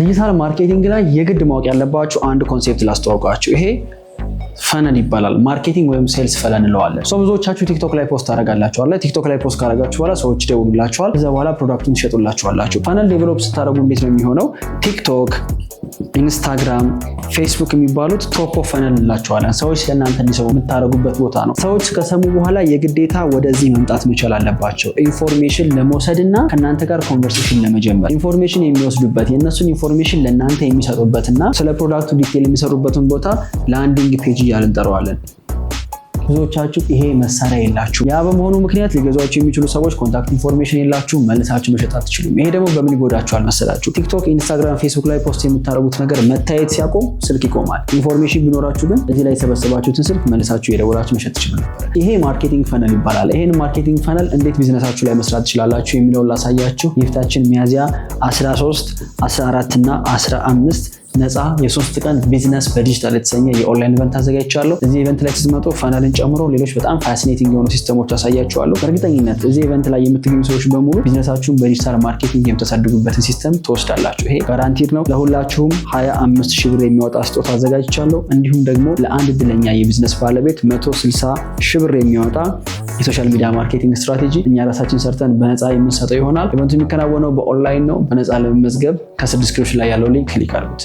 ዲጂታል ማርኬቲንግ ላይ የግድ ማወቅ ያለባችሁ አንድ ኮንሴፕት ላስተዋውቃችሁ። ይሄ ፈነል ይባላል። ማርኬቲንግ ወይም ሴልስ ፈነል እንለዋለን። ብዙዎቻችሁ ቲክቶክ ላይ ፖስት ታደርጋላችኋል። ቲክቶክ ላይ ፖስት ካደረጋችሁ በኋላ ሰዎች ይደውሉላችኋል። ከዛ በኋላ ፕሮዳክቱን ትሸጡላችኋላችሁ። ፈነል ዴቨሎፕ ስታደርጉ እንዴት ነው የሚሆነው? ቲክቶክ፣ ኢንስታግራም፣ ፌስቡክ የሚባሉት ቶፕ ኦፍ ፈነል እንላቸዋለን። ሰዎች ስለእናንተ እንዲሰሙ የምታደርጉበት ቦታ ነው። ሰዎች ከሰሙ በኋላ የግዴታ ወደዚህ መምጣት መቻል አለባቸው፣ ኢንፎርሜሽን ለመውሰድ እና ከእናንተ ጋር ኮንቨርሴሽን ለመጀመር። ኢንፎርሜሽን የሚወስዱበት የእነሱን ኢንፎርሜሽን ለእናንተ የሚሰጡበትና ስለ ፕሮዳክቱ ዲቴል የሚሰሩበትን ቦታ ላንዲንግ ፔጅ እያልን እንጠራዋለን። ብዙዎቻችሁ ይሄ መሳሪያ የላችሁ። ያ በመሆኑ ምክንያት ሊገዟችሁ የሚችሉ ሰዎች ኮንታክት ኢንፎርሜሽን የላችሁ፣ መልሳችሁ መሸጥ አትችሉም። ይሄ ደግሞ በምን ይጎዳችኋል መሰላችሁ? ቲክቶክ፣ ኢንስታግራም፣ ፌስቡክ ላይ ፖስት የምታደርጉት ነገር መታየት ሲያቆም ስልክ ይቆማል። ኢንፎርሜሽን ቢኖራችሁ ግን እዚህ ላይ የሰበሰባችሁትን ስልክ መልሳችሁ የደወላችሁ መሸጥ ትችሉ ነበር። ይሄ ማርኬቲንግ ፈነል ይባላል። ይሄን ማርኬቲንግ ፈነል እንዴት ቢዝነሳችሁ ላይ መስራት ትችላላችሁ የሚለውን ላሳያችሁ። የፊታችን ሚያዝያ 13፣ 14 እና 15 ነፃ የ3 ቀን ቢዝነስ በዲጂታል የተሰኘ የኦንላይን ኢቨንት አዘጋጅቻለሁ። እዚህ ኢቨንት ላይ ስትመጡ ፈነልን ጨምሮ ሌሎች በጣም ፋሲኔቲንግ የሆኑ ሲስተሞች አሳያችኋለሁ። በእርግጠኝነት እዚህ ኢቨንት ላይ የምትገኙ ሰዎች በሙሉ ቢዝነሳችሁን በዲጂታል ማርኬቲንግ የምታሳድጉበትን ሲስተም ትወስዳላችሁ። ይሄ ጋራንቲድ ነው። ለሁላችሁም 25,000 ብር የሚያወጣ ስጦታ አዘጋጅቻለሁ። እንዲሁም ደግሞ ለአንድ እድለኛ የቢዝነስ ባለቤት 160,000 ብር የሚያወጣ የሶሻል ሚዲያ ማርኬቲንግ ስትራቴጂ እኛ ራሳችን ሰርተን በነፃ የምንሰጠው ይሆናል። ኢቨንቱ የሚከናወነው በኦንላይን ነው። በነፃ ለመመዝገብ ከስር ዲስክሪፕሽን ላይ ያለው ሊንክ ክሊክ አድርጉት።